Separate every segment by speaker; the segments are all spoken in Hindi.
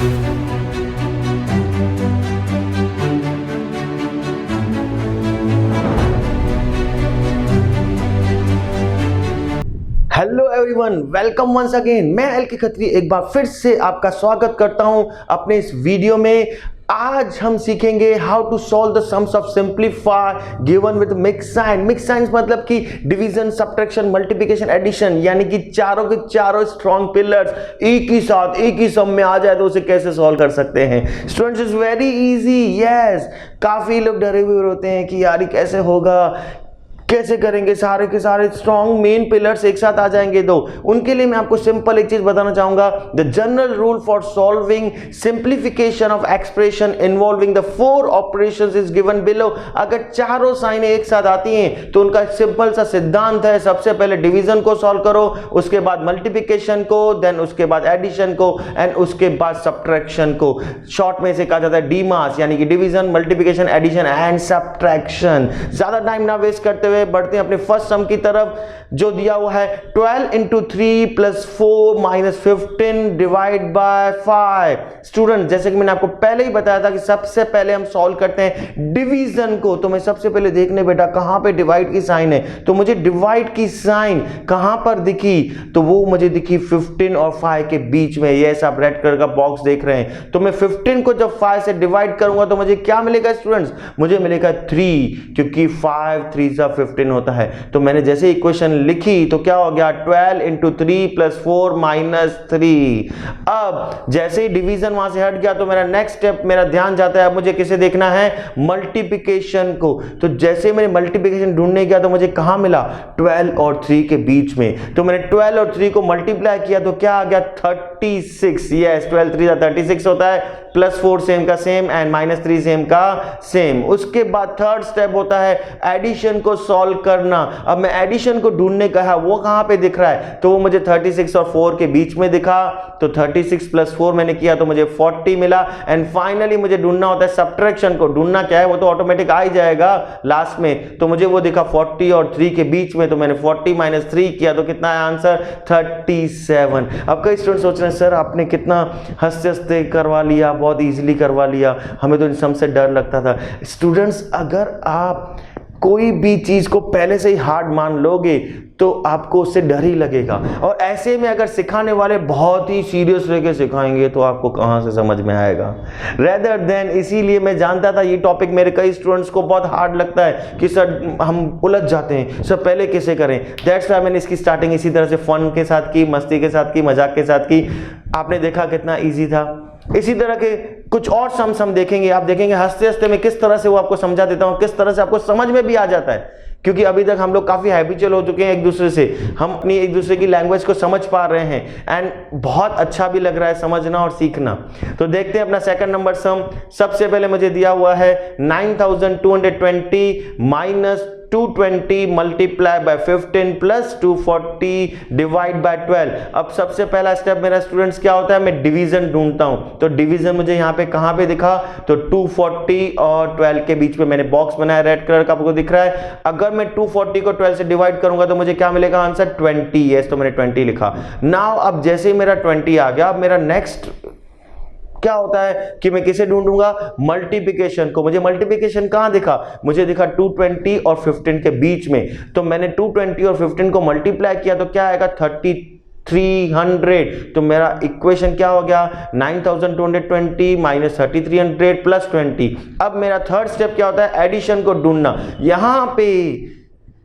Speaker 1: Hello everyone, welcome once again. मैं एलके खत्री एक बार फिर से आपका स्वागत करता हूं अपने इस वीडियो में। आज हम सीखेंगे how to solve the sums of simplify given with mix sign. Mix signs मतलब कि डिवीजन, सब्ट्रैक्शन, मल्टीप्लिकेशन, एडिशन, यानी कि चारों के चारों स्ट्रॉन्ग पिलर्स एक ही साथ एक ही सम में आ जाए तो उसे कैसे सॉल्व कर सकते हैं। Students, is very easy. Yes, काफी लोग डरे हुए होते हैं कि यार ये कैसे होगा, कैसे करेंगे, सारे के सारे स्ट्रॉन्ग मेन पिलर्स एक साथ आ जाएंगे। तो उनके लिए मैं आपको सिंपल एक चीज बताना चाहूंगा। The general rule for solving simplification of expression involving the four operations is given below. अगर चारों साइनें एक साथ आती हैं तो उनका सिंपल सा सिद्धांत है, सबसे पहले डिवीजन को सॉल्व करो, उसके बाद मल्टीप्लिकेशन को, देन उसके बाद एडिशन को, एंड उसके बाद सब्ट्रैक्शन को। शॉर्ट में इसे कहा जाता है डीमास, यानी कि division, multiplication, addition and subtraction. ज्यादा टाइम ना वेस्ट करते हुए बढ़ते हैं अपने फर्स्ट सम की तरफ, जो दिया हुआ है 12 into 3 plus 4 minus 15 divide by 5। Student, जैसे कि मैंने आपको पहले ही बताया था कि सबसे पहले हम सॉल्व करते हैं डिवीजन को। तो मैं सबसे पहले देखने बेटा कहां पे डिवाइड की साइन है, तो मुझे डिवाइड की साइन कहां पर दिखी, तो वो मुझे दिखी 15 और 5 के बीच में। यस, आप रेड कलर का बॉक्स देख रहे हैं। तो मैं 15 को जब 5 से डिवाइड करूंगा तो मुझे क्या मिलेगा स्टूडेंट्स, मुझे मिलेगा 3, क्योंकि 5 3 सा 15 होता है। तो मैंने जैसे इक्वेशन लिखी तो क्या हो गया, 12 इंटू 3 प्लस 4 माइनस 3। अब जैसे ही डिवीजन वहां से हट गया तो मेरा नेक्स्ट स्टेप, मेरा ध्यान जाता है अब मुझे किसे देखना है, मल्टीप्लिकेशन को। तो जैसे मैंने मल्टीप्लिकेशन ढूंढने गया तो मुझे कहां मिला, 12 और 3 के बीच में। तो मैंने 12 और 3 को मल्टीप्लाई किया तो क्या आ गया, 36। यस, 12 3 36 होता है, प्लस 4 सेम का सेम एंड माइनस 3 सेम का सेम। उसके बाद थर्ड स्टेप होता है एडिशन को सॉल्व करना। अब मैं एडिशन को ढूंढने कहा, वो कहां पे दिख रहा है, तो वो मुझे 36 और 4 के बीच में दिखा। तो 36 प्लस 4 मैंने किया तो मुझे 40 मिला। एंड फाइनली मुझे ढूंढना होता है सब्ट्रैक्शन को। ढूंढना क्या है, वो तो ऑटोमेटिक आ ही जाएगा लास्ट में। तो मुझे वो दिखा 40 और 3 के बीच में, तो मैंने 40 माइनस 3 किया तो कितना है आंसर, 37। अब कई स्टूडेंट सोच रहे हैं सर आपने कितना हंसते हंसते करवा लिया, बहुत इजीली करवा लिया, हमें तो इन सम से डर लगता था। स्टूडेंट्स, अगर आप कोई भी चीज को पहले से ही हार्ड मान लोगे तो आपको उससे डर ही लगेगा। और ऐसे में अगर सिखाने वाले बहुत ही सीरियस लेके सिखाएंगे तो आपको कहां से समझ में आएगा। रेदर देन, इसीलिए मैं जानता था ये टॉपिक मेरे कई स्टूडेंट्स को बहुत हार्ड लगता है कि सर हम उलझ जाते हैं, सर पहले कैसे करें। दैट्स व्हाई मैंने इसकी स्टार्टिंग इसी तरह से फन के साथ की, मस्ती के साथ की, मजाक के साथ की। आपने देखा कितना ईजी था। इसी तरह के कुछ और सम देखेंगे, आप देखेंगे हंसते हंसते मैं किस तरह से वो आपको समझा देता हूं, किस तरह से आपको समझ में भी आ जाता है। क्योंकि अभी तक हम लोग काफी हैबिचुअल हो चुके हैं एक दूसरे से, हम अपनी एक दूसरे की लैंग्वेज को समझ पा रहे हैं एंड बहुत अच्छा भी लग रहा है समझना और सीखना। तो देखते हैं अपना सेकंड नंबर सम। सबसे पहले मुझे दिया हुआ है 9220 minus 220 multiply by 15 plus 240 divide by 12। अब सबसे पहला स्टेप मेरा स्टूडेंट्स क्या होता है, मैं डिवीजन ढूंढता हूं। तो डिवीजन मुझे यहां पे कहां पे दिखा, तो 240 और 12 के बीच में मैंने बॉक्स बनाया, रेड कलर का आपको दिख रहा है। अगर मैं 240 को 12 से डिवाइड करूंगा तो मुझे क्या मिलेगा आंसर, 20। यस, तो मैंने 20 लिखा। नाउ अब जैसे ही मेरा 20 आ गया, अब मेरा नेक्स्ट क्या होता है कि मैं किसे ढूंढूंगा, मल्टीप्लिकेशन को। मुझे मल्टीप्लिकेशन कहां दिखा, मुझे दिखा 220 और 15 के बीच में। तो मैंने 220 और 15 को मल्टीप्लाई किया तो क्या आएगा, 3300। तो मेरा इक्वेशन क्या हो गया, 9220 माइनस 3300 प्लस 20। अब मेरा थर्ड स्टेप क्या होता है, एडिशन को ढूंढना। यहां पे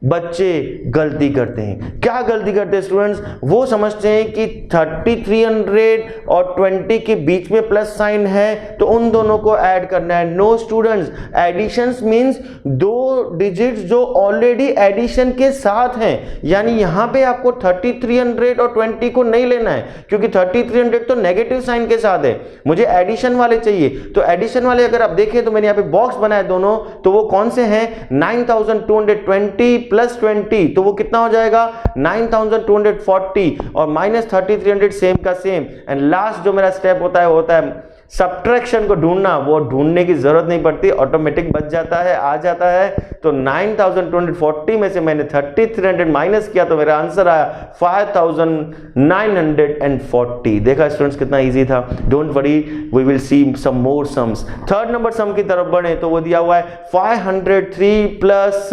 Speaker 1: बच्चे गलती करते हैं। क्या गलती करते हैं स्टूडेंट्स, वो समझते हैं कि 3300 और 20 के बीच में प्लस साइन है तो उन दोनों को ऐड करना है। नो स्टूडेंट्स, एडिशंस मींस दो डिजिट्स जो ऑलरेडी एडिशन के साथ हैं। यानी यहां पे आपको 3300 और 20 को नहीं लेना है, क्योंकि 3300 तो नेगेटिव साइन के साथ है, मुझे एडिशन वाले चाहिए। तो एडिशन वाले अगर आप देखें तो मैंने यहाँ पे बॉक्स बनाए दोनों, तो वो कौन से हैं, 9220 प्लस 20, तो वो कितना हो जाएगा 9240 और माइनस 3300 सेम का सेम। एंड लास्ट जो मेरा स्टेप होता है वो होता है सब्ट्रैक्शन को ढूंढना, वो ढूंढने की जरूरत नहीं पड़ती, ऑटोमेटिक बच जाता है, आ जाता है। तो 9240 में से मैंने 3300 माइनस किया तो मेरा आंसर आया 5940। देखा स्टूडेंट्स कितना इजी था। Don't worry, we will see some more sums. Third number sum की तरफ बढ़े तो वो दिया हुआ है 503 प्लस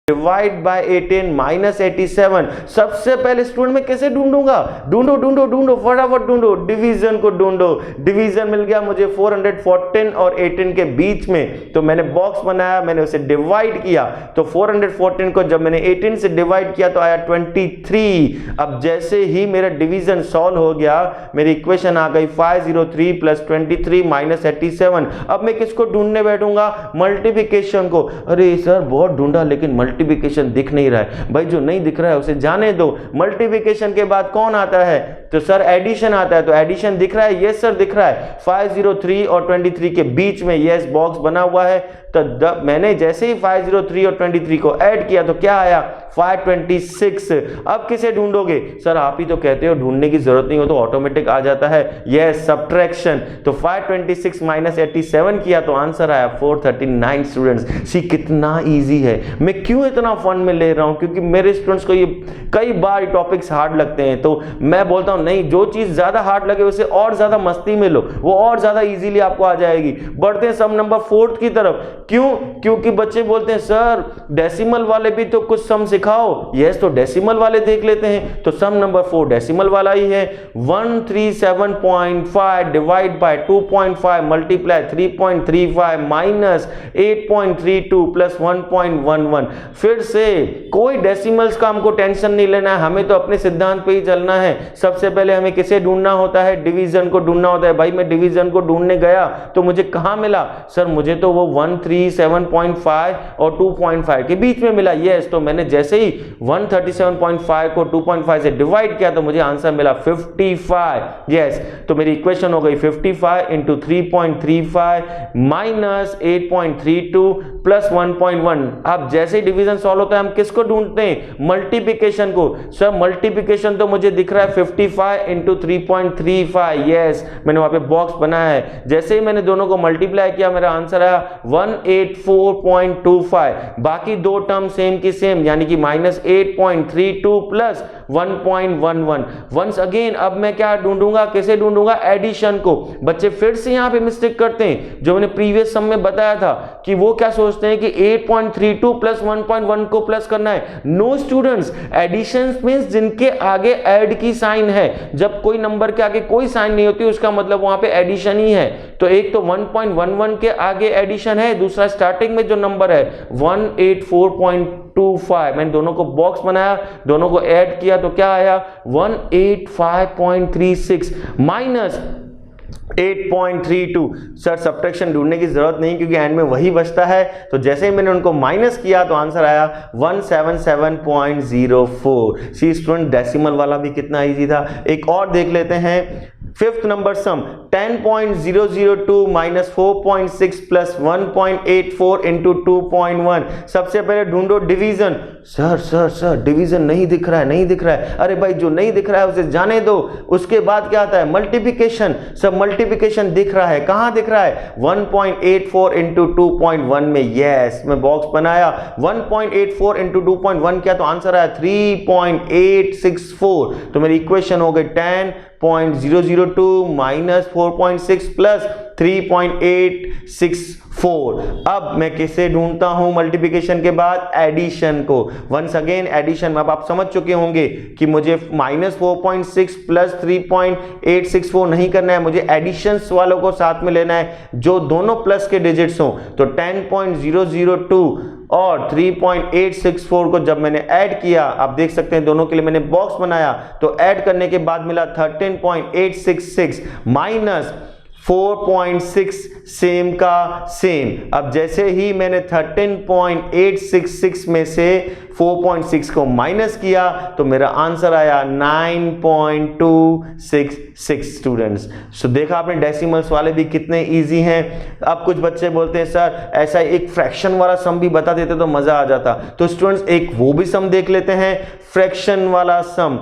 Speaker 1: डिवाइड बाय 18 माइनस 87। सबसे पहले स्टूडेंट में कैसे ढूंढूंगा? ढूंढो ढूंढो ढूंढो, फटाफट ढूंढो, डिवीजन को ढूंढो। डिवीजन मिल गया मुझे 414 और 18 के बीच में, तो मैंने बॉक्स बनाया, मैंने उसे डिवाइड किया। तो 414 को जब मैंने 18 से डिवाइड किया तो आया 23। अब जैसे ही मेरा डिवीजन सॉल्व हो गया, मेरी इक्वेशन आ गई 503 प्लस 23 माइनस 87। अब मैं किसको ढूंढने बैठूंगा? मल्टीप्लिकेशन को। अरे सर बहुत ढूंढा लेकिन मल्टीप्लिकेशन दिख नहीं रहा है। भाई जो नहीं दिख रहा है उसे जाने दो। मल्टीप्लिकेशन के बाद कौन आता है? तो सर एडिशन आता है। तो एडिशन दिख रहा है? यस सर दिख रहा है। 503 और 23 के बीच में यस बॉक्स बना हुआ है। तो मैंने जैसे ही 503 और 23 को ऐड किया तो क्या आया? 526। अब किसे ढूंढोगे? सर आप ही तो कहते हो ढूंढने की जरूरत नहीं हो, तो ऑटोमेटिक आ जाता है। Yes subtraction. तो 526 माइनस 87 किया तो आंसर आया 439। स्टूडेंट्स सी कितना इजी है। मैं क्यों इतना फन में ले रहा हूं? क्योंकि मेरे स्टूडेंट्स को ये कई बार टॉपिक्स हार्ड लगते हैं, तो मैं बोलता हूं नहीं, जो चीज ज्यादा हार्ड लगे उसे और ज्यादा मस्ती में लो, वो और ज्यादा इजीली आपको आ जाएगी। बढ़ते हैं सम नंबर 4 की तरफ। क्यों? क्योंकि बच्चे बोलते हैं सर डेसिमल वाले भी तो कुछ सम सिखाओ। यस, तो डेसिमल वाले देख लेते हैं। तो सम नंबर 4 डेसिमल वाला ही है। 137.5 divide by 2.5 multiply 3.35 minus 8.32 plus 1.11। फिर से कोई डेसिमल्स का हमको टेंशन नहीं लेना है, हमें तो अपने सिद्धांत पे ही चलना है। सबसे पहले हमें किसे ढूंढना होता है? डिवीजन को ढूंढना होता है। भाई मैं डिवीजन को ढूंढने गया तो मुझे कहां मिला? सर मुझे तो वो 137.5 और 2.5 के बीच में मिला। यस, तो मैंने जैसे ही 137.5 को 2.5 से डिवाइड किया तो मुझे आंसर मिला 55। यस, तो मेरी इक्वेशन हो गई 55 इंटू 3.35 माइनस 8.32 प्लस 1.1। अब जैसे ही डिवीजन सॉल्व होता है हम किसको ढूंढते हैं? मल्टीप्लिकेशन को। सर मल्टीप्लिकेशन तो मुझे दिख रहा है 55 इंटू 3.35। यस, मैंने वहां पे बॉक्स बनाया है। जैसे ही मैंने दोनों को मल्टीप्लाई किया मेरा आंसर आया 184.25। बाकी दो टर्म सेम की सेम, यानी कि माइनस 8.32 प्लस 1.11। वंस अगेन अब मैं क्या ढूंढूंगा? किसे ढूंढूंगा? एडिशन को। बच्चे फिर से यहां पे मिस्टेक करते हैं, जो मैंने प्रीवियस सम में बताया था कि वो क्या सोचते हैं कि 8.32 प्लस 1.1 को प्लस करना है। नो स्टूडेंट्स, एडिशन मींस जिनके आगे ऐड की साइन है। जब कोई नंबर के आगे कोई साइन नहीं होती उसका मतलब वहां पे एडिशन ही है। तो एक तो 1.11 के आगे एडिशन है, दूसरा स्टार्टिंग में जो नंबर है 184.25। मैंने दोनों को बॉक्स बनाया, दोनों को ऐड किया तो क्या आया? 185.36 माइनस 8.32। सर सब्ट्रैक्शन ढूंढने की जरूरत नहीं क्योंकि एंड में वही बचता है। तो जैसे ही मैंने उनको माइनस किया तो आंसर आया 177.04। सी स्टूडेंट डेसिमल वाला भी कितना इजी था। एक और देख लेते हैं। फिफ्थ नंबर सम 10.002 माइनस 4.6 प्लस 1.84 इंटू 2.1। सबसे पहले ढूंढो division. Sir sir sir division नहीं दिख रहा है, नहीं दिख रहा है। अरे भाई जो नहीं दिख रहा है उसे जाने दो। उसके बाद क्या आता है? मल्टीप्लिकेशन। सब मल्टीप्लिकेशन दिख रहा है। कहां दिख रहा है? 1.84 इंटू 2.1 में। यस, मैं बॉक्स बनाया, 1.84 इंटू 2.1 किया तो आंसर आया 3.864। तो मेरी इक्वेशन हो गई 10.002 माइनस 4.6 प्लस 3.864। अब मैं किसे ढूंढता हूं मल्टीप्लिकेशन के बाद? एडिशन को। Once again addition. अब आप समझ चुके होंगे कि मुझे माइनस 4.6 प्लस 3.864 नहीं करना है, मुझे एडिशंस वालों को साथ में लेना है जो दोनों प्लस के डिजिट्स हों। तो 10.002 और 3.864 को जब मैंने ऐड किया, आप देख सकते हैं दोनों के लिए मैंने बॉक्स बनाया, तो ऐड करने के बाद मिला 13.866 माइनस 4.6 सेम का सेम। अब जैसे ही मैंने 13.866 में से 4.6 को माइनस किया तो मेरा आंसर आया 9.266। स्टूडेंट्स सो देखा आपने डेसिमल्स वाले भी कितने इजी हैं। अब कुछ बच्चे बोलते हैं सर ऐसा एक फ्रैक्शन वाला सम भी बता देते तो मजा आ जाता। तो स्टूडेंट्स एक वो भी सम देख लेते हैं, फ्रैक्शन वाला सम।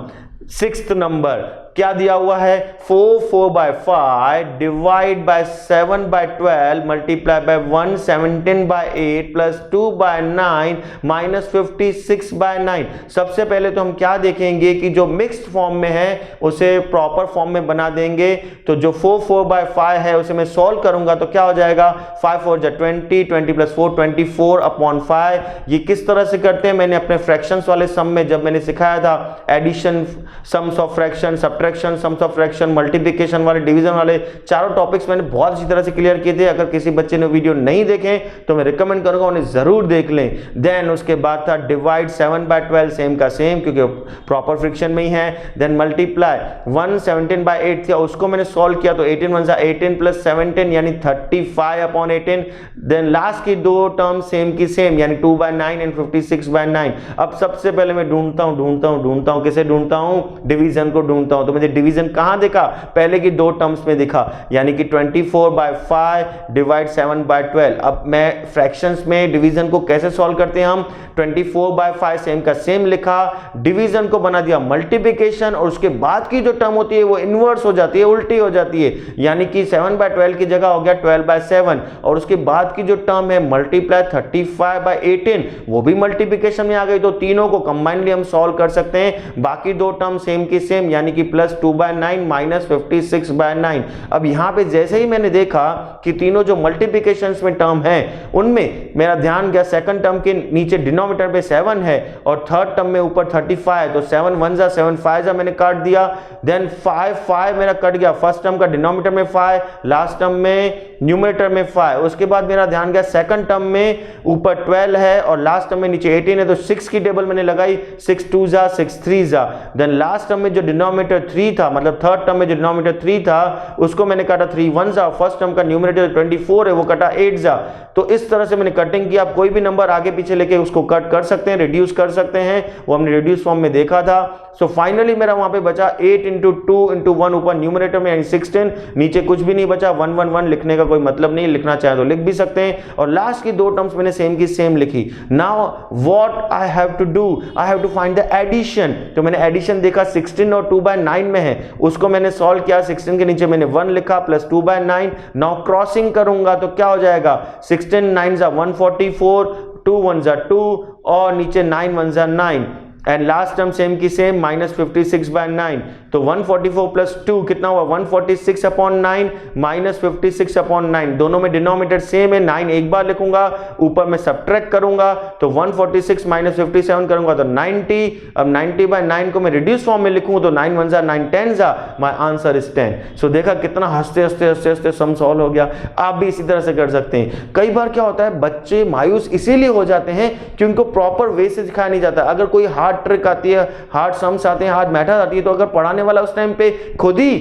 Speaker 1: सिक्स्थ नंबर क्या दिया हुआ है 4/5 divide by 7/12 multiply by 1 17/8 plus 2/9 minus 56/9। सबसे पहले तो हम क्या देखेंगे कि जो मिक्स्ड फॉर्म में है उसे प्रॉपर फॉर्म में बना देंगे। तो जो 4/5 है उसे मैं सॉल्व करूंगा तो क्या हो जाएगा 5 4 जा 20 20 प्लस 4 24/5। ये किस तरह से करते हैं मैंने अपने फ्रैक्शंस वाले सम में जब मैंने सिखाया था addition sums of fraction, subtraction sums of fraction, multiplication वाले, डिवीजन वाले चारों टॉपिक्स मैंने बहुत अच्छी तरह से क्लियर किए थे। अगर किसी बच्चे ने वीडियो नहीं देखे तो मैं रिकमेंड करूंगा उन्हें जरूर देख लें। देन उसके बाद था डिवाइड 7/12 सेम का सेम क्योंकि प्रॉपर फ्रिक्शन में ही है। देन मल्टीप्लाई 1 17/8 था उसको मैंने सॉल्व किया तो 18 1 18 प्लस 17 यानी 35/18। देन लास्ट की दो टर्म सेम की सेम यानी 2/9 एंड 56/9। अब सबसे पहले मैं ढूंढता हूं किसे ढूंढता हूं डिवीजन को ढूंढता हूं। तो मुझे डिवीजन कहां दिखा पहले की दो टर्म्स में दिखा यानी कि 24/5 डिवाइड 7/12। अब मैं फ्रैक्शंस में डिवीजन को कैसे सॉल्व करते हैं हम 24/5 सेम का सेम लिखा, डिवीजन को बना दिया मल्टीप्लिकेशन और उसके बाद की जो टर्म होती है वो इनवर्स हो जाती है, उल्टी हो जाती है यानी कि 7/12 की जगह हो गया 12/7 और उसके बाद की जो टर्म है मल्टीप्लाई 35/18 वो भी मल्टीप्लिकेशन में आ गई। तो तीनों को कंबाइनली हम सॉल्व कर सकते हैं। बाकी दो टर्म सेम की सेम यानी कि प्लस 2/9 माइनस 56/9। अब यहां पे जैसे ही मैंने देखा कि तीनों जो मल्टीप्लिकेशंस में टर्म है उनमें मेरा ध्यान गया सेकंड टर्म के नीचे डिनोमिनेटर पे 7 है और थर्ड टर्म में ऊपर 35 है तो 7 1 जा 7 5 जा मैंने काट दिया। देन 5 मेरा कट गया, फर्स्ट टर्म का डिनोमिनेटर में 5 लास्ट टर्म में न्यूमरेटर में 5। उसके बाद मेरा ध्यान गया सेकंड टर्म में ऊपर 12 है और लास्ट टर्म में नीचे 18 है तो 6 की टेबल मैंने लगाई 6 2 जा 6 3 जा। देन लास्ट टर्म में जो डिनोमिनेटर 3 था मतलब थर्ड टर्म में जो डिनोमिनेटर 3 था उसको मैंने काटा 3 1 जा, फर्स्ट टर्म का न्यूमरेटर 24 है वो कटा 8 जा। तो इस तरह से मैंने कटिंग किया। आप कोई भी नंबर आगे पीछे लेके उसको कट कर सकते हैं, रिड्यूस कर सकते हैं, वो हमने रिड्यूस फॉर्म में देखा था। सो फाइनली मेरा वहां पे बचा 8 × 2 × 1 ऊपर न्यूमरेटर में यानी 16, नीचे कुछ भी नहीं बचा। 1 1 1 लिखने का कोई मतलब नहीं, लिखना चाहे तो लिख भी सकते हैं। और लास्ट की दो टर्म्स मैंने सेम की सेम लिखी। Now what I have to do, I have to find the addition. तो मैंने एडिशन देखा 16 और 2/9 में है, उसको मैंने सॉल्व किया। 16 के नीचे मैंने 1 लिखा प्लस 2/9। नाउ क्रॉसिंग करूंगा तो क्या हो जाएगा 16 9 जा 144, 2 1 जा 2 और नीचे 9 1 जा 9 एंड लास्ट टर्म सेम की सेम माइनस 56/9। तो 144 प्लस 2 कितना हुआ 146/9 माइनस 56/9। दोनों में डिनोमिनेटर सेम है, 9 एक बार लिखूंगा, ऊपर में सब्ट्रैक्ट करूंगा तो 146 माइनस 57 करूंगा तो 90। अब 90/9 को मैं रिड्यूस फॉर्म में लिखूं तो 9 1 जा 9 10 जा, माय आंसर इज 10। सो देखा कितना हंसते हंसते सम सॉल्व हो गया। आप भी इसी तरह से कर सकते हैं। कई बार क्या होता है बच्चे मायूस इसीलिए हो जाते हैं कि उनको प्रॉपर वे से सिखाया नहीं जाता। अगर कोई हार्ड ट्रिक आती है, हार्ड सम्स आते हैं, हार्ड मैथड आती है तो अगर पढ़ाने वाला उस टाइम पे खुद ही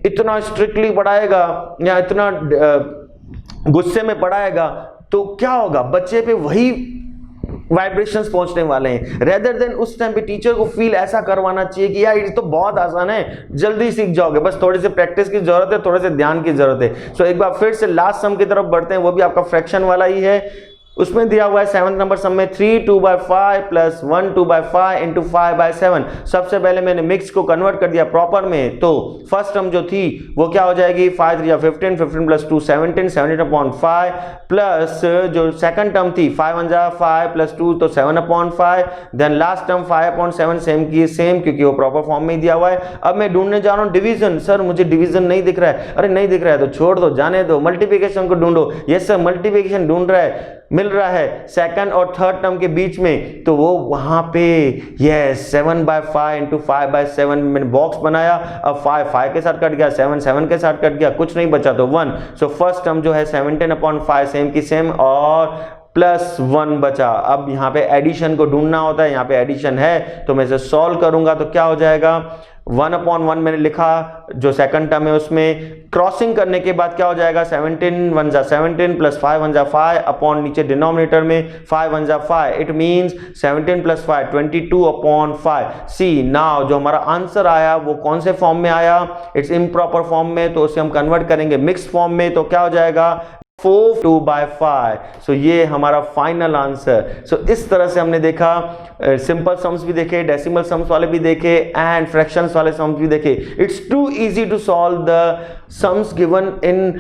Speaker 1: इतना स्ट्रिक्टली पढ़ाएगा या इतना गुस्से में पढ़ाएगा तो क्या होगा बच्चे पे वही वाइब्रेशंस पहुंचने वाले हैं। रेदर देन उस टाइम पे टीचर को फील ऐसा करवाना चाहिए कि यार ये तो बहुत आसान है, जल्दी सीख जाओगे, बस थोड़ी सी प्रैक्टिस की जरूरत है, थोड़े से ध्यान की जरूरत है। सो एक बार फिर से लास्ट सम की तरफ बढ़ते हैं, वो भी आपका फ्रैक्शन वाला ही है। उसमें दिया हुआ है 7th नंबर सम में 3 2/5 प्लस 1 2/5 इंटू 5/7। सबसे पहले मैंने मिक्स को कन्वर्ट कर दिया प्रॉपर में। तो फर्स्ट टर्म जो थी वो क्या हो जाएगी 5 3 15 15 प्लस 2 17 17/5 प्लस जो सेकंड टर्म थी 5 1 जा 5 प्लस 2 तो 7/5। देन लास्ट टर्म 5/7 सेम की सेम क्योंकि वो प्रॉपर फॉर्म में ही दिया हुआ है। अब मैं ढूंढने जा रहा हूँ डिवीजन। सर मुझे डिवीजन नहीं दिख रहा है। अरे नहीं दिख रहा है तो छोड़ दो, जाने दो, मल्टीप्लिकेशन को ढूंढो। यस सर मल्टीप्लिकेशन ढूंढ रहा है, मिल रहा है सेकंड और थर्ड टर्म के बीच में, तो वो वहां पे यस 7/5 इंटू 5/7 मैंने बॉक्स बनाया। अब 5 5 के साथ कट गया, 7 7 के साथ कट गया, कुछ नहीं बचा तो 1। सो फर्स्ट टर्म जो है 17/5 सेम की सेम और प्लस 1 बचा। अब यहाँ पे एडिशन को ढूंढना होता है, यहाँ पे एडिशन है तो मैं इसे सॉल्व करूंगा तो क्या हो जाएगा 1/1 मैंने लिखा जो सेकंड टर्म है उसमें। क्रॉसिंग करने के बाद क्या हो जाएगा 17 1 जा 17 प्लस 5 1 जा 5 अपॉन नीचे डिनोमिनेटर में 5 1 जा 5। It means 17 plus 5 22/5। See now जो हमारा आंसर आया वो कौन से फॉर्म में आया, इट्स इम्प्रॉपर फॉर्म में, तो उसे हम कन्वर्ट करेंगे मिक्स फॉर्म में। तो क्या हो जाएगा 4 2/5। सो ये हमारा फाइनल आंसर। सो इस तरह से हमने देखा, सिंपल सम्स भी देखे, डेसिमल सम्स वाले भी देखे एंड फ्रैक्शंस वाले सम्स भी देखे। It's too easy to solve the sums given in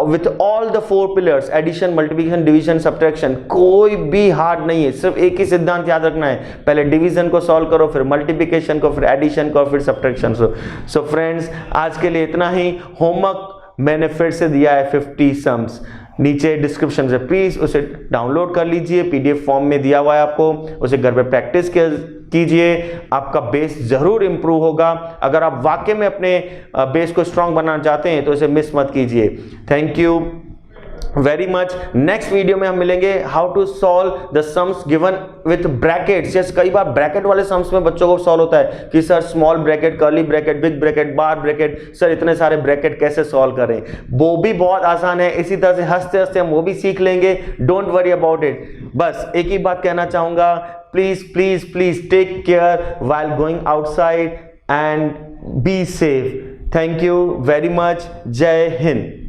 Speaker 1: with all the 4 pillars, addition, multiplication, division, subtraction. कोई भी हार्ड नहीं है, सिर्फ एक ही सिद्धांत याद रखना है, पहले डिवीजन को सॉल्व करो, फिर मल्टीप्लिकेशन को, फिर एडिशन को, फिर सब्ट्रैक्शन को। सो फ्रेंड्स, आज के लिए इतना ही। होमवर्क मैंने फिर से दिया है 50 सम्स, नीचे डिस्क्रिप्शन से प्लीज उसे डाउनलोड कर लीजिए, पीडीएफ फॉर्म में दिया हुआ है आपको, उसे घर पे प्रैक्टिस कीजिए, आपका बेस जरूर इंप्रूव होगा। अगर आप वाकई में अपने बेस को स्ट्रांग बनाना चाहते हैं तो इसे मिस मत कीजिए। Thank you very much. Next video में हम मिलेंगे how to solve the sums given with brackets. Yes, कई बार ब्रैकेट वाले सम्स में बच्चों को सॉल्व होता है कि sir small bracket, curly bracket, big bracket, bar bracket, sir इतने सारे ब्रैकेट कैसे सॉल्व करें। वो भी बहुत आसान है, इसी तरह से हंसते हंसते हम वो भी सीख लेंगे। Don't worry about it. बस एक ही बात कहना चाहूंगा, please please please take care while going outside and be safe. Thank you very much. जय हिंद।